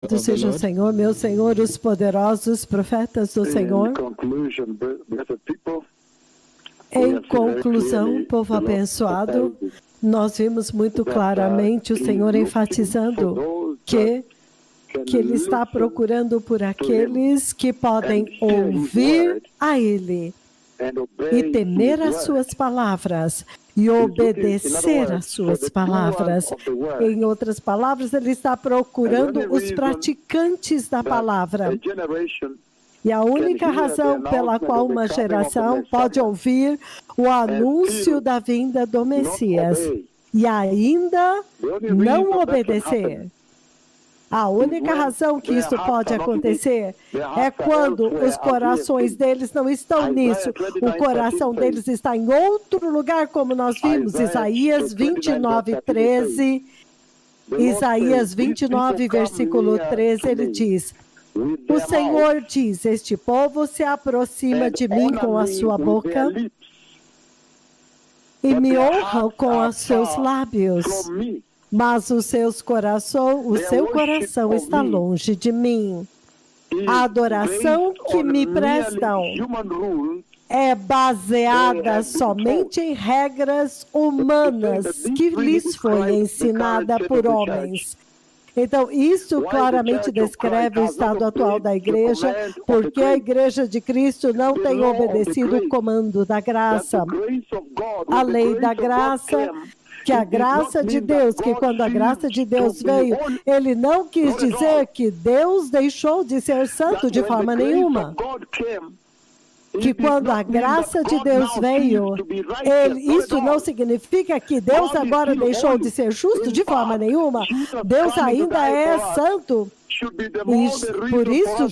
Louvado seja o Senhor, meu Senhor, os poderosos profetas do Senhor. Em conclusão, povo abençoado, nós vimos muito claramente o Senhor enfatizando que Ele está procurando por aqueles que podem ouvir a Ele e temer as suas palavras e obedecer às suas palavras. Em outras palavras, Ele está procurando os praticantes da palavra. E a única razão pela qual uma geração pode ouvir o anúncio da vinda do Messias e ainda não obedecer. A única razão que isso pode acontecer é quando os corações deles não estão nisso. O coração deles está em outro lugar, como nós vimos, Isaías 29, 13. Isaías 29, versículo 13, ele diz: o Senhor diz, este povo se aproxima de mim com a sua boca e me honra com os seus lábios. Mas o seu coração está longe de mim. A adoração que me prestam é baseada somente em regras humanas que lhes foi ensinada por homens. Então, isso claramente descreve o estado atual da igreja, porque a igreja de Cristo não tem obedecido o comando da graça. A lei da graça, que a graça de Deus, que quando a graça de Deus veio, ele não quis dizer que Deus deixou de ser santo de forma nenhuma. Que quando a graça de Deus veio, isso não significa que Deus agora deixou de ser justo de forma nenhuma. Deus ainda é santo. E por isso,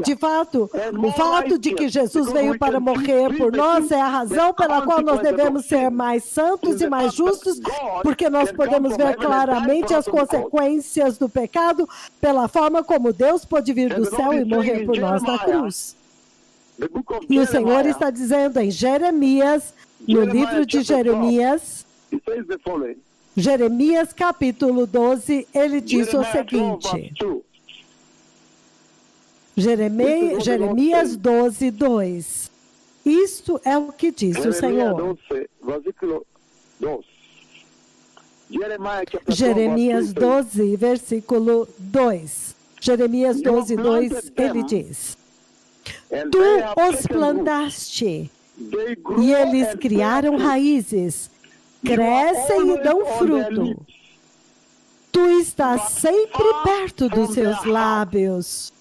de fato, o fato de que Jesus veio para morrer por nós é a razão pela qual nós devemos ser mais santos e mais justos, porque nós podemos ver claramente as consequências do pecado pela forma como Deus pôde vir do céu e morrer por nós na cruz. E o Senhor está dizendo em Jeremias, no livro de Jeremias, Jeremias capítulo 12, ele diz o seguinte, Jeremias 12, 2. Isto é o que diz o Senhor. Jeremias 12, versículo 2. Jeremias 12, 2, ele diz: tu os plantaste, e eles criaram raízes, crescem e dão fruto. Tu estás sempre perto dos seus lábios,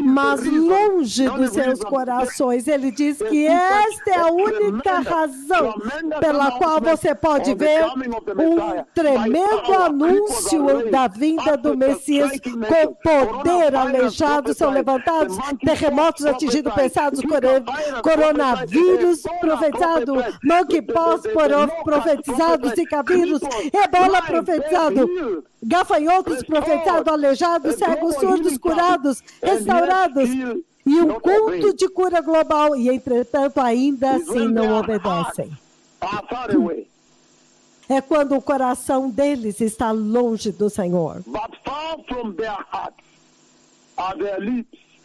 mas longe dos seus corações. Ele diz que esta é a única razão pela qual você pode ver um tremendo anúncio da vinda do Messias, com poder, aleijados são levantados, terremotos atingindo pesados, coronavírus profetizado, monkeypox profetizado, zika vírus, ebola profetizado, gafanhotos profetizados, aleijados, cegos, surdos, curados, restaurados, e um culto de cura global, e entretanto ainda assim não obedecem. É quando o coração deles está longe do Senhor.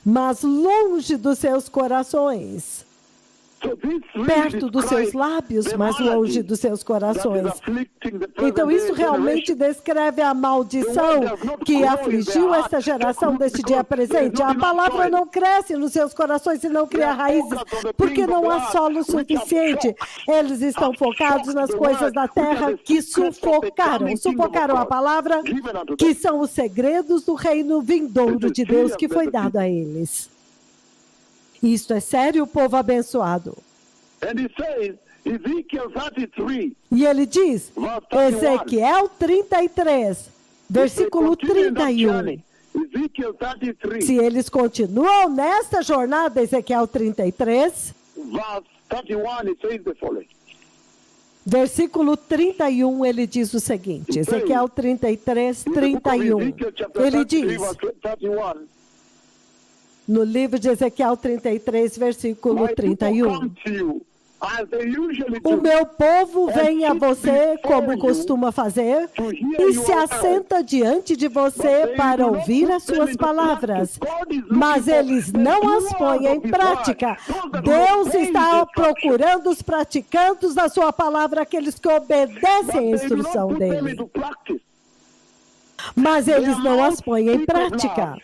Mas longe dos seus corações. Perto dos seus lábios, mas longe dos seus corações. Então isso realmente descreve a maldição que afligiu esta geração deste dia presente. A palavra não cresce nos seus corações e não cria raízes, porque não há solo suficiente. Eles estão focados nas coisas da terra que sufocaram a palavra, que são os segredos do reino vindouro de Deus que foi dado a eles. Isto é sério, povo abençoado. E ele diz, Ezequiel 33, versículo 31. Se eles continuam nesta jornada, Ezequiel 33, versículo 31, ele diz o seguinte, Ezequiel 33, 31. Ele diz, no livro de Ezequiel 33, versículo 31. O meu povo vem a você como costuma fazer e se assenta diante de você para ouvir as suas palavras, mas eles não as põem em prática. Deus está procurando os praticantes da sua palavra, aqueles que obedecem a instrução dele, mas eles não as põem em prática.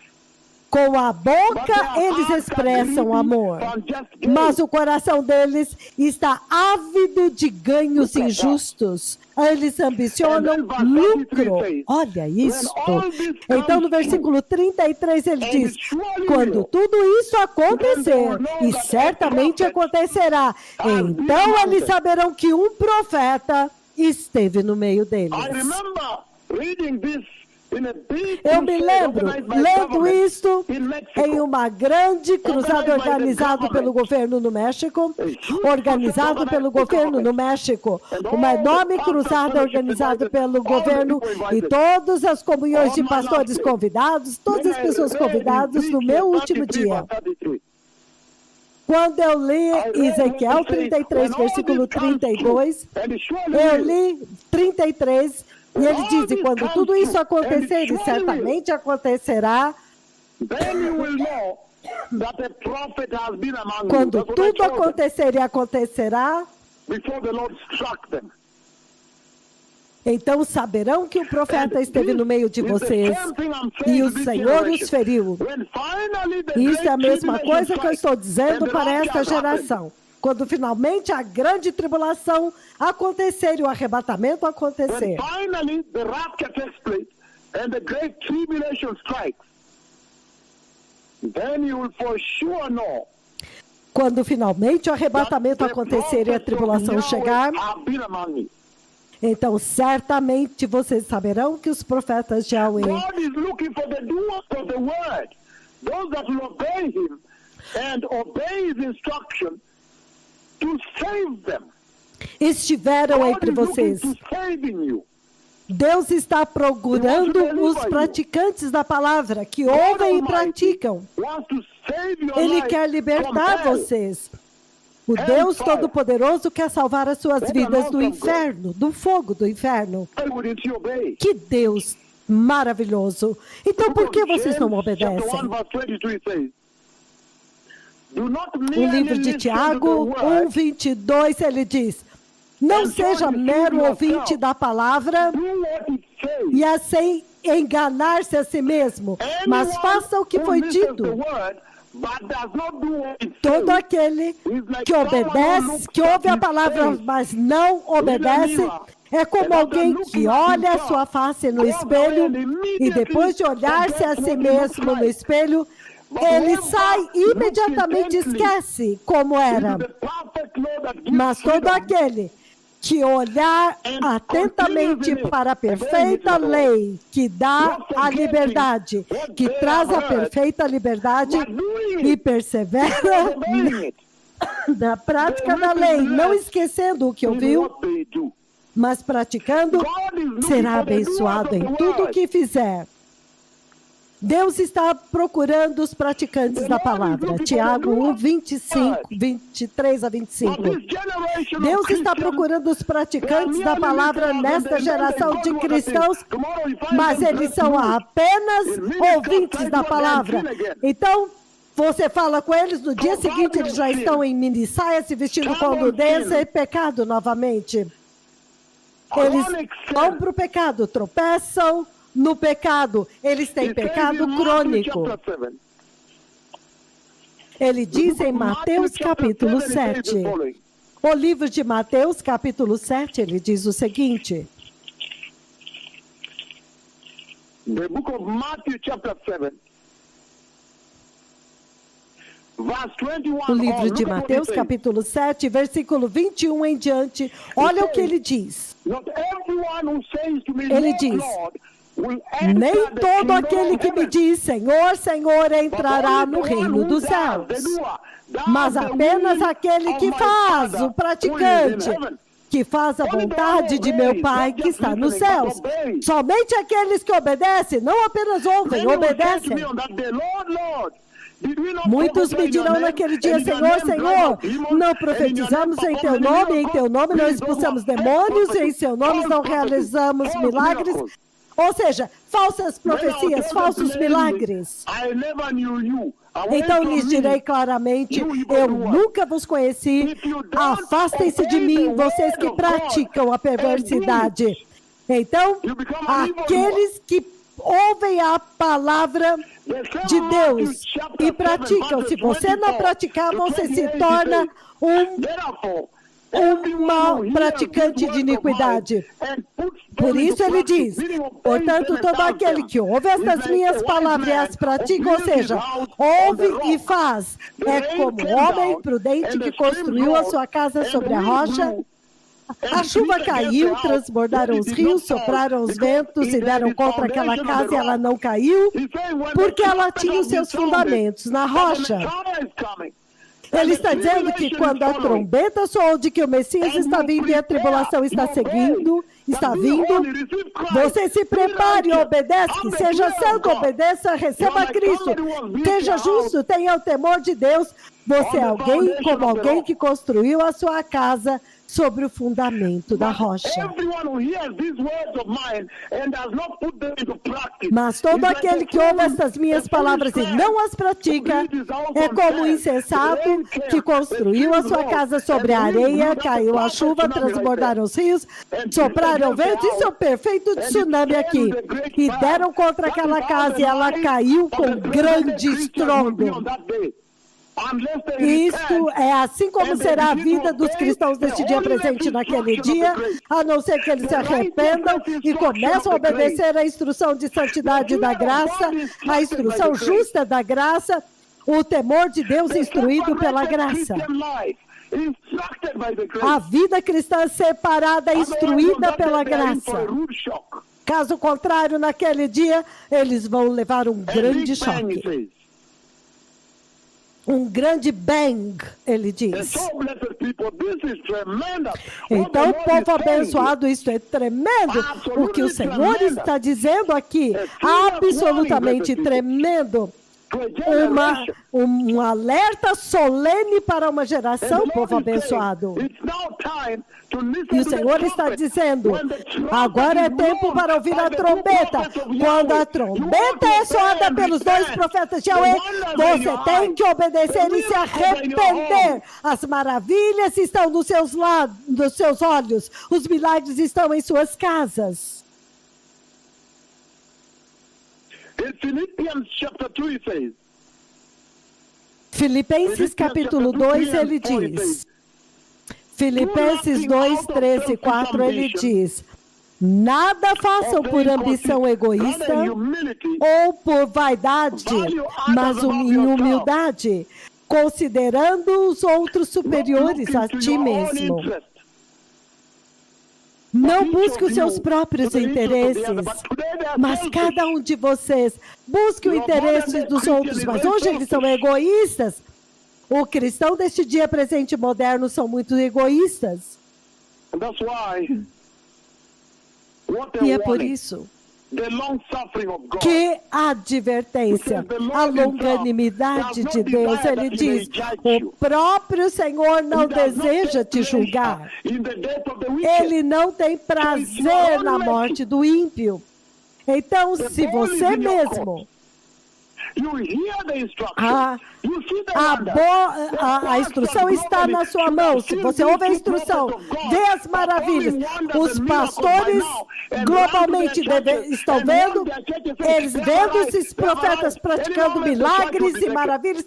Com a boca eles expressam amor, mas o coração deles está ávido de ganhos injustos. Eles ambicionam lucro. Olha isto. Então no versículo 33 ele diz: quando tudo isso acontecer, e certamente acontecerá, então eles saberão que um profeta esteve no meio deles. Eu me lembro, lendo isto em uma grande cruzada organizada pelo governo no México, uma enorme cruzada organizada pelo governo e todas as comunhões de pastores convidados, todas as pessoas convidadas no meu último dia. Quando eu li Ezequiel 33, versículo 32, eu li 33, e ele diz: e quando tudo isso acontecer, e certamente acontecerá, quando tudo acontecer e acontecerá, então saberão que o profeta esteve no meio de vocês e o Senhor os feriu. Isso é a mesma coisa que eu estou dizendo para esta geração. Quando finalmente a grande tribulação acontecer e o arrebatamento acontecer. Quando finalmente o arrebatamento acontecer e a tribulação chegar, então certamente vocês saberão que os profetas de Yahweh estiveram entre vocês. Deus está procurando os praticantes da palavra, que ouvem e praticam. Ele quer libertar vocês. O Deus Todo-Poderoso quer salvar as suas vidas do inferno, do fogo do inferno. Que Deus maravilhoso. Então por que vocês não obedecem? O livro de Tiago 1:22, ele diz: não seja mero ouvinte da palavra e assim enganar-se a si mesmo, mas faça o que foi dito. Todo aquele que obedece, que ouve a palavra, mas não obedece, é como alguém que olha a sua face no espelho e depois de olhar-se a si mesmo no espelho, ele sai e imediatamente esquece como era. Mas todo aquele que olhar atentamente para a perfeita lei que dá a liberdade, que traz a perfeita liberdade e persevera na prática da lei, não esquecendo o que ouviu, mas praticando, será abençoado em tudo o que fizer. Deus está procurando os praticantes da palavra. Tiago 23 a 25. Deus está procurando os praticantes da palavra nesta geração de cristãos, mas eles são apenas ouvintes da palavra. Então, você fala com eles, no dia seguinte eles já estão em mini saia, se vestindo com nudez e pecado novamente. Eles vão para o pecado, tropeçam no pecado, eles têm pecado crônico. Ele diz em Mateus capítulo 7, o livro de Mateus capítulo 7, ele diz o seguinte: The book of Matthew chapter 7, verse 21. O livro de Mateus capítulo 7, versículo 21 em diante, olha o que ele diz. Ele diz: nem todo aquele que me diz Senhor, Senhor entrará no reino dos céus, mas apenas aquele que faz, o praticante, que faz a vontade de meu Pai que está nos céus. Somente aqueles que obedecem, não apenas ouvem, obedecem. Muitos me dirão naquele dia, Senhor, Senhor, não profetizamos em teu nome não expulsamos demônios, em seu nome não realizamos milagres. Ou seja, falsas profecias, falsos milagres. Então lhes direi claramente, eu nunca vos conheci, afastem-se de mim, vocês que praticam a perversidade. Então, aqueles que ouvem a palavra de Deus e praticam, se você não praticar, você se torna uma praticante de iniquidade. Por isso ele diz, portanto, todo aquele que ouve estas minhas palavras e as pratica, ou seja, ouve e faz, é como um homem prudente que construiu a sua casa sobre a rocha. A chuva caiu, transbordaram os rios, sopraram os ventos e deram contra aquela casa e ela não caiu, porque ela tinha os seus fundamentos na rocha. Ele está dizendo que quando a trombeta soou de que o Messias está vindo e a tribulação está vindo, você se prepare e obedeça, seja santo, obedeça, receba Cristo, seja justo, tenha o temor de Deus. Você é alguém que construiu a sua casa sobre o fundamento da rocha. Mas todo aquele que ouve estas minhas palavras e não as pratica, é como o insensato que construiu a sua casa sobre a areia, caiu a chuva, transbordaram os rios, sopraram o vento, isso é um perfeito tsunami aqui, e deram contra aquela casa e ela caiu com grande estrondo. Isto é assim como será a vida dos cristãos deste dia presente naquele dia, a não ser que eles se arrependam e começam a obedecer a instrução de santidade da graça, a instrução justa da graça, o temor de Deus instruído pela graça. A vida cristã separada, instruída pela graça. Caso contrário, naquele dia, eles vão levar um grande choque. Um grande bang, ele diz. Então, povo abençoado, isso é tremendo. O que o Senhor está dizendo aqui, absolutamente tremendo. Um alerta solene para uma geração, povo abençoado. E o Senhor está dizendo, agora é tempo para ouvir a trombeta. Quando a trombeta é soada pelos dois profetas de Yahweh, você tem que obedecer e se arrepender. As maravilhas estão nos seus olhos, os milagres estão em suas casas. Filipenses capítulo 2, ele diz, Filipenses 2, 13 e 4, ele diz, nada façam por ambição egoísta ou por vaidade, mas em humildade, considerando os outros superiores a ti mesmo. Não busque os seus próprios interesses, mas cada um de vocês busque o interesse dos outros. Mas hoje eles são egoístas. O cristão deste dia presente moderno são muito egoístas. E é por isso que a advertência, a longanimidade de Deus, ele diz, o próprio Senhor não deseja te julgar. Ele não tem prazer na morte do ímpio. Então, se você mesmo... A instrução está na sua mão. Se você ouve a instrução, vê as maravilhas. Os pastores globalmente estão vendo, eles vendo esses profetas praticando milagres e maravilhas,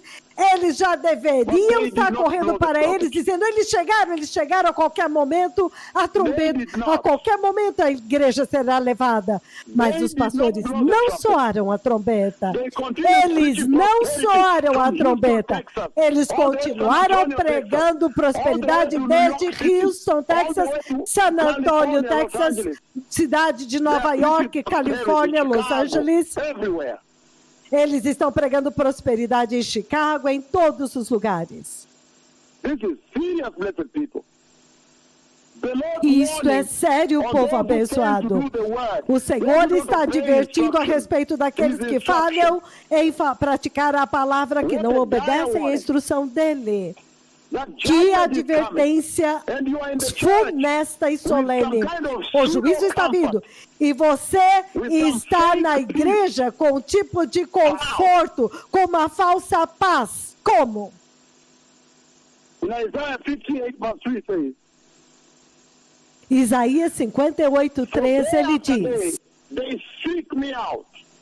eles já deveriam estar correndo para eles, dizendo, eles chegaram a qualquer momento, a trombeta, a qualquer momento a igreja será levada. Mas os pastores não soaram a trombeta. Eles não soaram a trombeta. Eles continuaram pregando prosperidade desde Houston, Texas, San Antonio, Texas, cidade de Nova York, Califórnia, Los Angeles. Eles estão pregando prosperidade em Chicago, em todos os lugares. Isto é sério, povo abençoado. O Senhor está advertindo a respeito daqueles que falham em praticar a palavra, que não obedecem à instrução dele. Que advertência funesta e solene. O juízo está vindo. E você está na igreja com um tipo de conforto, com uma falsa paz. Como? Isaías 58:13, ele diz: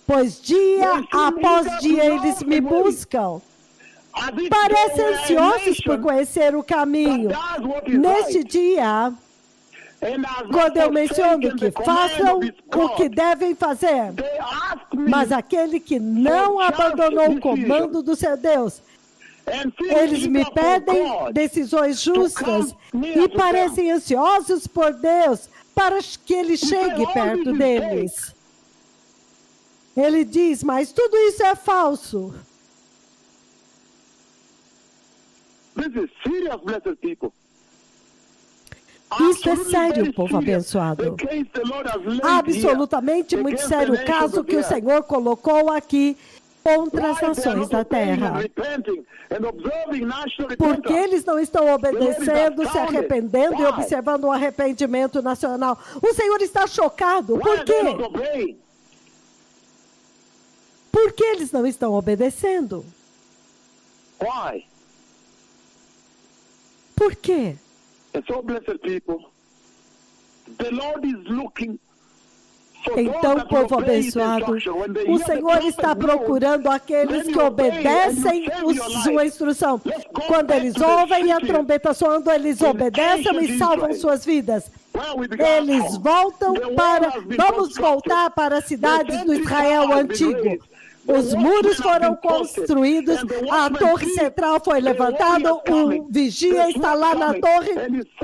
pois dia após dia eles me buscam. Parecem ansiosos por conhecer o caminho. Neste dia, quando eu menciono que façam o que devem fazer, mas aquele que não abandonou o comando do seu Deus, eles me pedem decisões justas e parecem ansiosos por Deus para que Ele chegue perto deles. Ele diz, mas tudo isso é falso. Isso é sério, povo abençoado. Absolutamente muito sério o caso que o Senhor colocou aqui contra as nações da terra. Porque eles não estão obedecendo, se arrependendo e observando o arrependimento nacional. O Senhor está chocado. Por quê? Por que eles não estão obedecendo? Por quê? Então, povo abençoado, o Senhor está procurando aqueles que obedecem sua instrução. Quando eles ouvem a trombeta soando, eles obedecem e salvam suas vidas. Eles voltam para... Vamos voltar para as cidades do Israel antigo. Os muros foram construídos, a torre central foi levantada, o vigia está lá na torre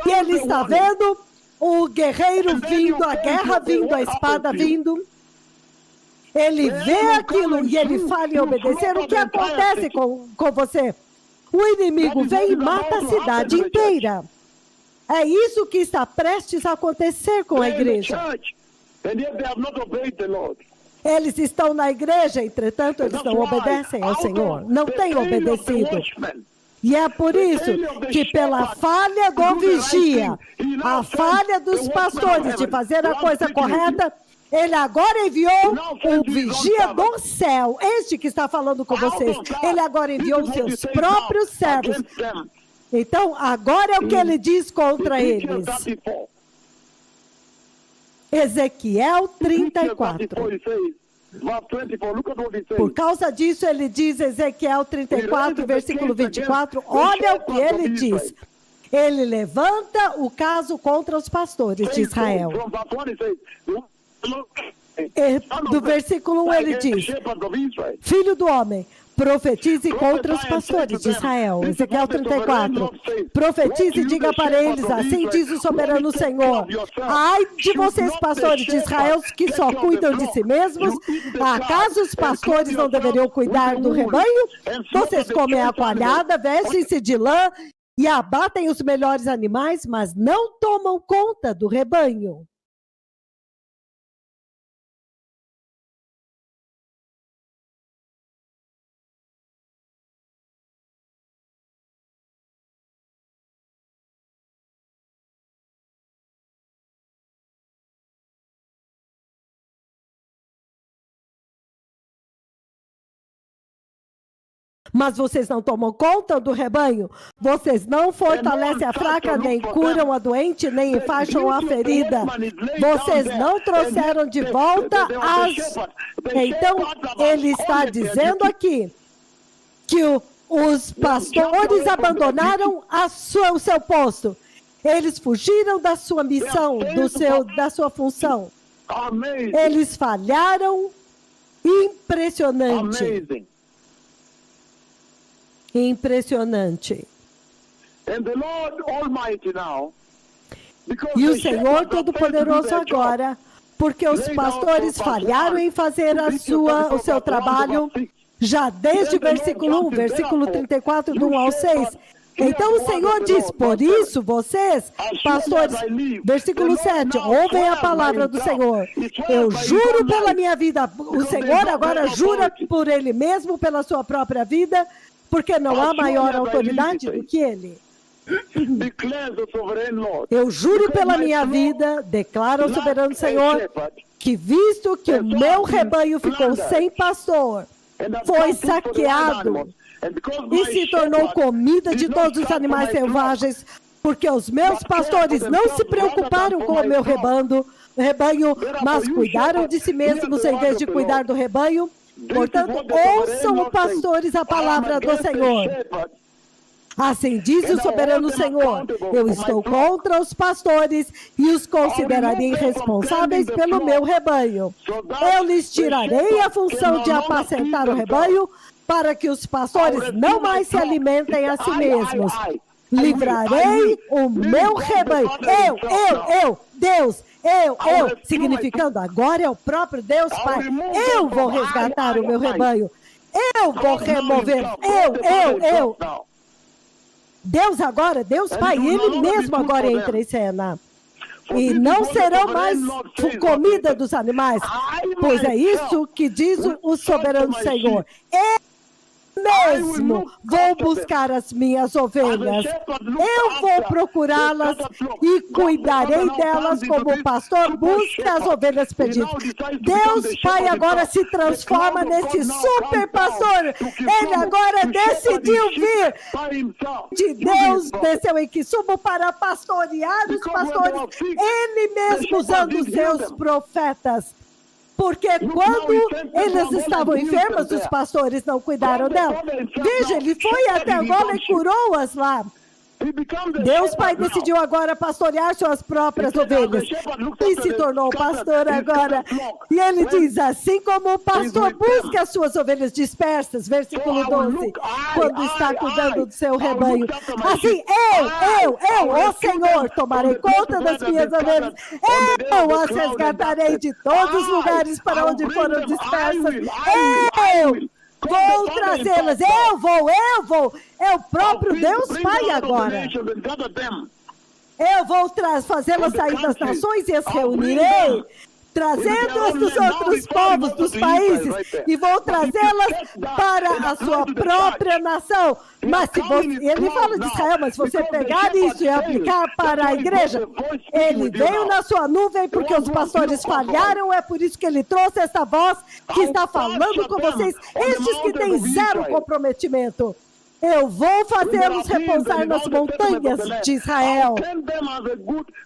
e ele está vendo o guerreiro vindo, a guerra vindo, a espada vindo. Ele vê aquilo e ele fala em obedecer. O que acontece com você? O inimigo vem e mata a cidade inteira. É isso que está prestes a acontecer com a igreja. Eles estão na igreja, entretanto, eles não obedecem ao Senhor. Não têm obedecido. E é por isso que pela falha do vigia, a falha dos pastores de fazer a coisa correta, ele agora enviou o vigia do céu, este que está falando com vocês. Ele agora enviou os seus próprios servos. Então, agora é o que ele diz contra eles. Ezequiel 34. Por causa disso, ele diz, Ezequiel 34, versículo 24, olha o que ele diz. Ele levanta o caso contra os pastores de Israel. Do versículo 1 ele diz, filho do homem, profetize contra os pastores de Israel. Ezequiel 34. Profetize e diga para eles, assim diz o soberano Senhor. Ai de vocês, pastores de Israel, que só cuidam de si mesmos. Acaso os pastores não deveriam cuidar do rebanho? Vocês comem a coalhada, vestem-se de lã e abatem os melhores animais, mas não tomam conta do rebanho. Mas vocês não tomam conta do rebanho? Vocês não fortalecem a fraca, nem curam a doente, nem enfaixam a ferida. Vocês não trouxeram de volta as... Então, ele está dizendo aqui que os pastores abandonaram o seu posto. Eles fugiram da sua missão, da sua função. Eles falharam. Impressionante. Impressionante. E o Senhor Todo-Poderoso agora, porque os pastores falharam em fazer o seu trabalho, já desde o versículo 1, versículo 34, do 1 ao 6, Então o Senhor diz, por isso vocês, pastores, versículo 7, ouvem a palavra do Senhor. Eu juro pela minha vida, o Senhor agora jura por Ele mesmo, pela sua própria vida, porque não há maior autoridade do que Ele. Eu juro pela minha vida, declara o soberano Senhor, que visto que o meu rebanho ficou sem pastor, foi saqueado e se tornou comida de todos os animais selvagens, porque os meus pastores não se preocuparam com o meu rebanho, mas cuidaram de si mesmos em vez de cuidar do rebanho. Portanto, ouçam, pastores, a palavra do Senhor. Assim diz o soberano Senhor, eu estou contra os pastores e os considerarei responsáveis pelo meu rebanho. Eu lhes tirarei a função de apacentar o rebanho para que os pastores não mais se alimentem a si mesmos. Livrarei o meu rebanho. Deus, significando agora é o próprio Deus Pai. Eu vou resgatar o meu rebanho. Eu vou remover. Deus agora, Deus Pai, Ele mesmo agora entra em cena. E não serão mais comida dos animais, pois é isso que diz o soberano Senhor. Mesmo vou buscar as minhas ovelhas, eu vou procurá-las e cuidarei delas como o pastor busca as ovelhas perdidas. Deus Pai agora se transforma nesse super pastor. Ele agora decidiu vir de Deus, desceu em Quisumo para pastorear os pastores, ele mesmo usando os seus profetas. Porque quando eles estavam enfermos, os pastores não cuidaram dela. Veja, ele foi até agora e curou-as lá. Deus Pai decidiu agora pastorear suas próprias ovelhas. E se tornou pastor agora. E ele diz, assim como o pastor busca as suas ovelhas dispersas, versículo 12, quando está cuidando do seu rebanho. Assim, ó Senhor, tomarei conta das minhas ovelhas. Eu as resgatarei de todos os lugares para onde foram dispersas. Eu vou trazê-las, eu vou. É o próprio Deus Pai agora. Eu vou fazê-las sair das nações e as reunirei, trazendo-as dos outros povos, dos países, e vou trazê-las para a sua própria nação. Mas se você, ele fala de Israel, mas se você pegar isso e aplicar para a igreja, ele veio na sua nuvem porque os pastores falharam, é por isso que ele trouxe essa voz que está falando com vocês, estes que têm zero comprometimento. Eu vou fazê-los repousar nas montanhas de Israel,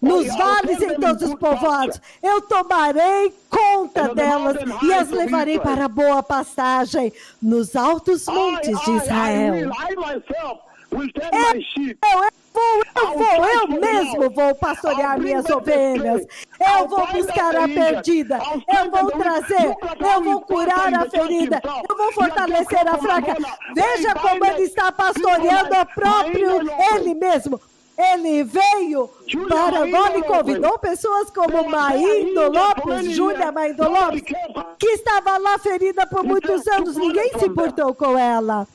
nos vales e em todos os povoados. Eu tomarei conta delas e as levarei para a boa pastagem nos altos montes de Israel. Eu mesmo vou pastorear minhas ovelhas. Eu vou buscar a perdida. Eu vou trazer, eu vou curar a ferida. Eu vou fortalecer a fraca. Veja como ele está pastoreando a próprio ele mesmo. Ele veio para agora e convidou pessoas como Maindo Lopes, Júlia Maindo Lopes, que estava lá ferida por muitos anos. Ninguém se importou com ela.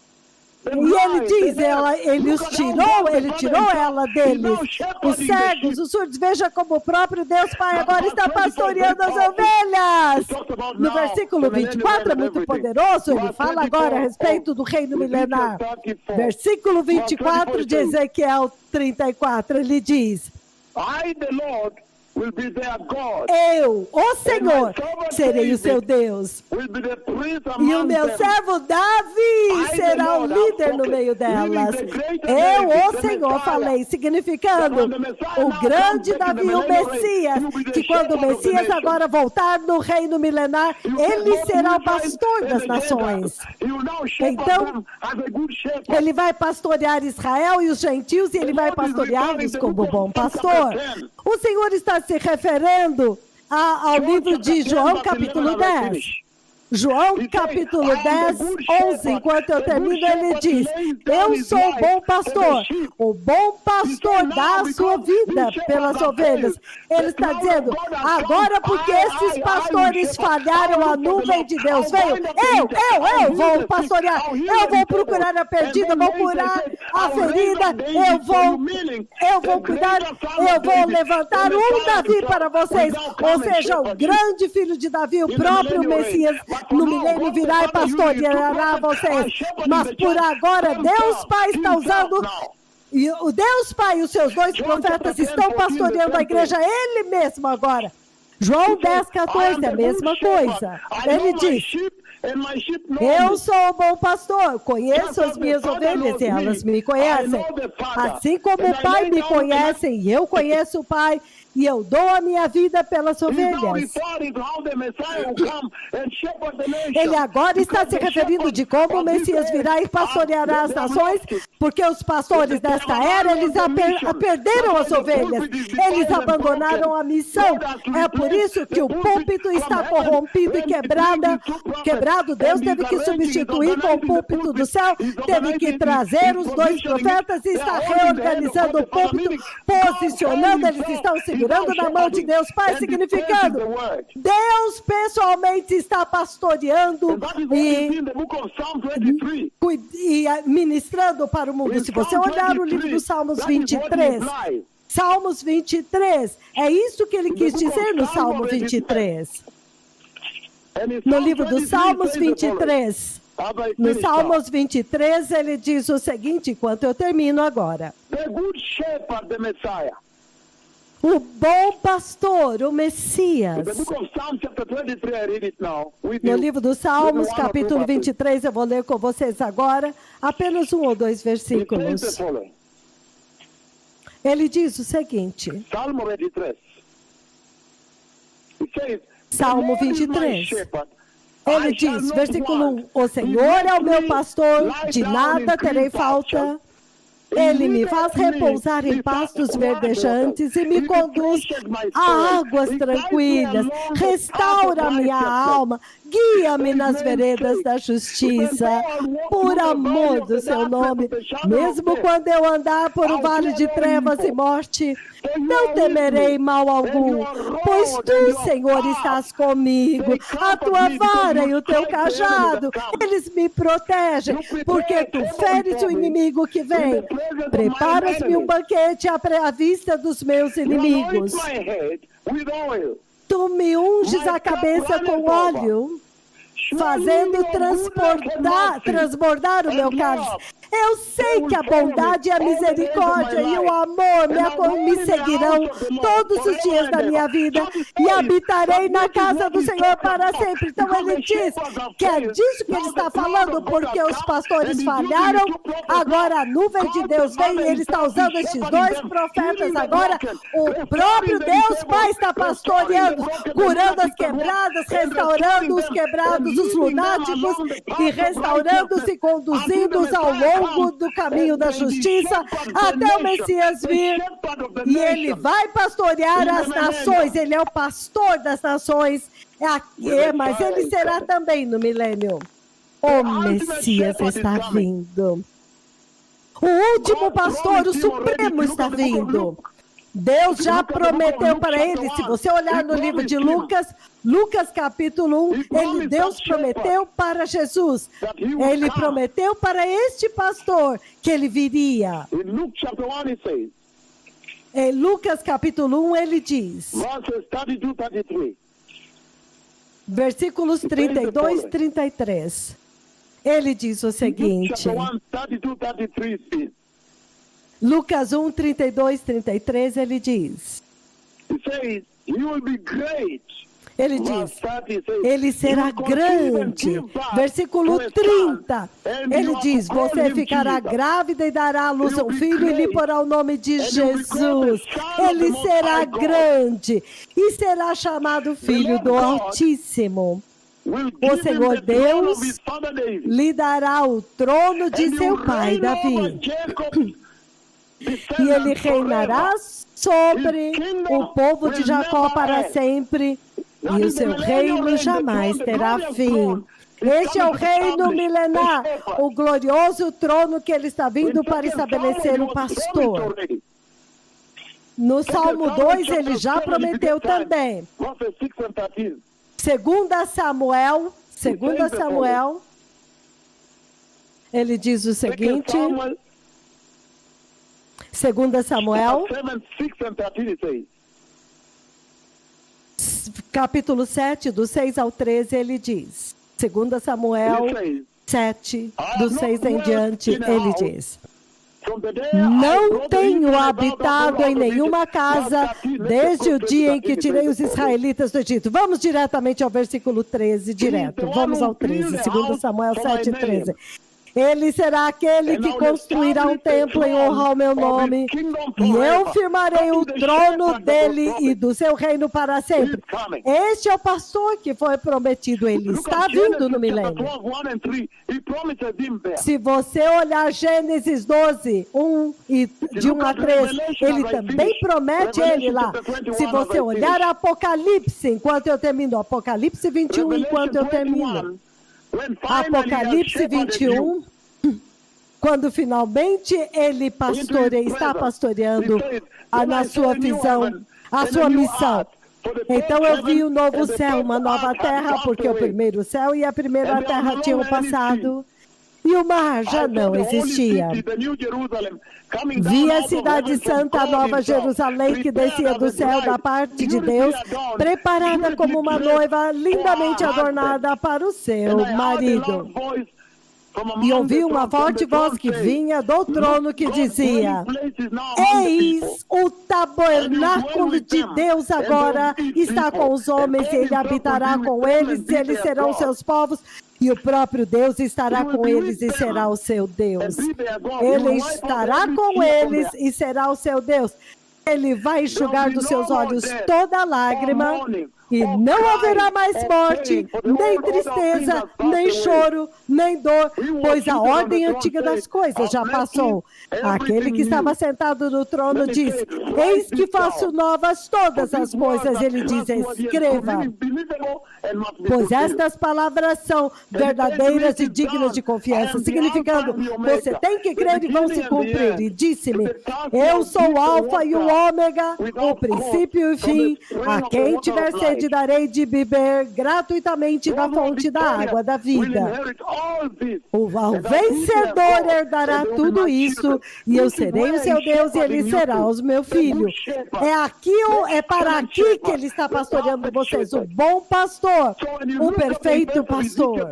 E ele diz, ele tirou ela deles, os cegos, os surdos. Veja como o próprio Deus Pai agora está pastoreando as ovelhas. No versículo 24 é muito poderoso, ele fala agora a respeito do reino milenar. Versículo 24 de Ezequiel 34, ele diz: eu, o Senhor, serei o seu Deus, e o meu servo Davi será o líder no meio delas. Eu, o Senhor, falei, significando o grande Davi, o Messias, que quando o Messias agora voltar no reino milenar, ele será o pastor das nações. Então, ele vai pastorear Israel e os gentios, e ele vai pastoreá-los como bom pastor. O Senhor está se referindo ao livro de João, capítulo 10. João, capítulo 10, 11, enquanto eu termino, ele diz: eu sou o bom pastor. O bom pastor dá a sua vida pelas ovelhas. Ele está dizendo, agora porque esses pastores falharam, a nuvem de Deus veio. Eu vou pastorear. Eu vou procurar a perdida, vou curar a ferida, eu vou cuidar, eu vou levantar um Davi para vocês, ou seja, o grande filho de Davi, o próprio Messias, no milênio virá e pastoreará vocês. Mas por agora, Deus Pai está usando, e o Deus Pai e os seus dois profetas estão pastoreando a igreja, Ele mesmo agora. João 10,14 é a mesma coisa. Ele diz: eu sou o bom pastor, conheço as minhas ovelhas e elas me conhecem. Assim como o Pai me conhece e eu conheço o Pai, e eu dou a minha vida pelas ovelhas. Ele agora está se referindo de como o Messias virá e pastoreará as nações, porque os pastores desta era, eles perderam as ovelhas, eles abandonaram a missão. É por isso que o púlpito está corrompido e quebrado. Deus teve que substituir com o púlpito do céu, teve que trazer os dois profetas e está reorganizando o púlpito, posicionando, eles estão segurando na mão de Deus Pai, significando Deus pessoalmente está pastoreando e ministrando para o mundo. Se você olhar o livro dos Salmos 23, Salmos 23, é isso que ele quis dizer no Salmo 23. No livro dos Salmos 23, no Salmos 23, ele diz o seguinte, enquanto eu termino agora. O bom pastor, o Messias. No livro dos Salmos, capítulo 23, eu vou ler com vocês agora, apenas 1 ou 2 versículos. Ele diz o seguinte. Salmo 23. Ele diz, versículo 1, o Senhor é o meu pastor, de nada terei falta. Ele me faz repousar em pastos verdejantes e me conduz a águas tranquilas. Restaura a minha alma, guia-me nas veredas da justiça, por amor do seu nome. Mesmo quando eu andar por um vale de trevas e morte, não temerei mal algum, pois tu, Senhor, estás comigo. A tua vara e o teu cajado, eles me protegem, porque tu feres o inimigo que vem. Preparas-me um banquete à vista dos meus inimigos. Tu me unges a cabeça com óleo, fazendo transbordar o meu cálice. Eu sei que a bondade e a misericórdia e o amor me seguirão todos os dias da minha vida e habitarei na casa do Senhor para sempre. Então ele diz que é disso que ele está falando, porque os pastores falharam, agora a nuvem de Deus vem e ele está usando esses dois profetas agora. O próprio Deus Pai está pastoreando, curando as quebradas, restaurando os quebrados, os lunáticos, e restaurando-os e conduzindo-os ao longo do caminho da justiça, até o Messias vir, e ele vai pastorear as nações. Ele é o pastor das nações, mas ele será também no milênio. O Messias está vindo. O último pastor, o Supremo, está vindo. Deus já prometeu para ele, se você olhar no livro de Lucas, Lucas capítulo 1, Deus prometeu para Jesus, ele prometeu para este pastor que ele viria. Em Lucas capítulo 1, ele diz, versículos 32 e 33, ele diz o seguinte, Lucas 1, 32, 33, ele diz, ele diz, ele será grande. Versículo 30, ele diz, você ficará grávida e dará à luz um filho e lhe porá o nome de Jesus. Ele será grande e será chamado Filho do Altíssimo. O Senhor Deus lhe dará o trono de seu pai Davi. E ele reinará sobre o povo de Jacó para sempre, e o seu reino jamais terá fim. Este é o reino milenar, o glorioso trono que ele está vindo para estabelecer o pastor. No Salmo 2, ele já prometeu também. 2 Samuel, ele diz o seguinte... 2 Samuel, Chapter 7, 6 and 13 it says. capítulo 7, do 6 ao 13, ele diz. 2 Samuel It says, 7, do 6 em diante, ele diz. from the day I Não brought the tenho Israelites out of habitado the em nenhuma Egypt. casa Verse 13, let's desde go o straight dia to em que 13, tirei os 13. israelitas do Egito. Vamos diretamente ao versículo 13, direto. Vamos ao 13, 2 Samuel 7, 13. Ele será aquele que construirá um templo em honra ao meu nome, e eu firmarei o trono dele e do seu reino para sempre. Este é o pastor que foi prometido, ele Look está at vindo no Genesis chapter milênio. 12, 1 and 3. He promises him there. Se você olhar Gênesis 12, 1 e de 1 a 3, ele também promete ele lá. Se você olhar Apocalipse, enquanto eu termino, Apocalipse 21, enquanto eu termino. When finally Apocalipse he has shepherded 21, quando finalmente ele está pastoreando na sua visão, a sua missão. Então eu vi o novo céu, uma nova terra, porque o primeiro céu e a primeira terra tinham passado e o mar já não existia. Vi a cidade santa, a Nova Jerusalém, que descia do céu da parte de Deus, preparada como uma noiva lindamente adornada para o seu marido. E ouvi uma forte voz que vinha do trono que dizia: Eis o tabernáculo de Deus agora está com os homens, e ele habitará com eles, e eles serão seus povos, e o próprio Deus estará com eles e será o seu Deus. Ele estará com eles e será o seu Deus. Ele vai enxugar dos seus olhos toda lágrima, e não haverá mais morte, nem tristeza, nem choro, nem dor, pois a ordem antiga das coisas já passou. Aquele que estava sentado no trono disse: Eis que faço novas todas as coisas. Ele diz: escreva, pois estas palavras são verdadeiras e dignas de confiança, significando, você tem que crer e vão se cumprir. E disse-me: eu sou o Alfa e o Ômega, o princípio e o fim. A quem tiver sede darei de beber gratuitamente da fonte da água da vida. O vencedor herdará tudo isso, e eu serei o seu Deus e ele será o meu filho. É para aqui que ele está pastoreando vocês, o bom pastor, o perfeito pastor,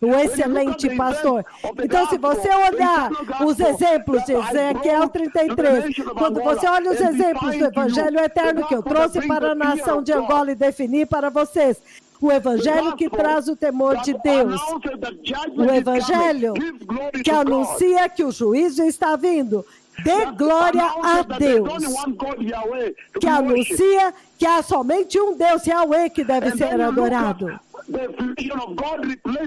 o excelente pastor. Então, se você olhar os exemplos de Ezequiel 33, quando você olha os exemplos do Evangelho Eterno que eu trouxe para a nação de Angola e defini para vocês, o Evangelho que traz o temor de Deus, o Evangelho que anuncia que o juízo está vindo, dê glória a Deus, que anuncia que há somente um Deus, Yahweh, que deve ser adorado.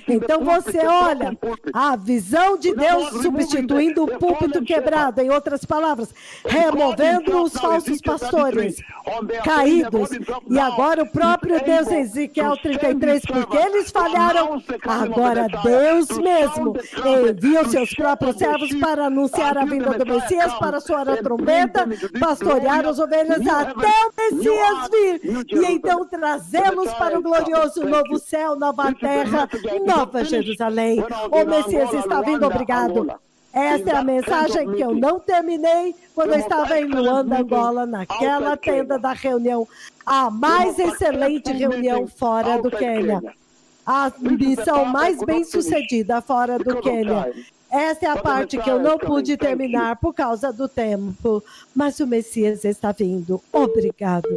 Então você olha a visão de Deus substituindo o púlpito quebrado, em outras palavras, removendo os falsos pastores caídos. E agora o próprio Deus em Ezequiel 33, porque eles falharam, agora Deus mesmo envia os seus próprios servos para anunciar a vinda do Messias, para soar a trombeta, pastorear as ovelhas até o Messias vir, e então trazê-los para o glorioso novo céu, nova terra, nova Jerusalém. O Messias está vindo, obrigado. Essa é a mensagem que eu não terminei quando eu estava em Luanda, Angola, naquela tenda da reunião, a mais excelente reunião fora do Quênia, a missão mais bem sucedida fora do Quênia. Essa é a parte que eu não pude terminar por causa do tempo, mas o Messias está vindo. Obrigado.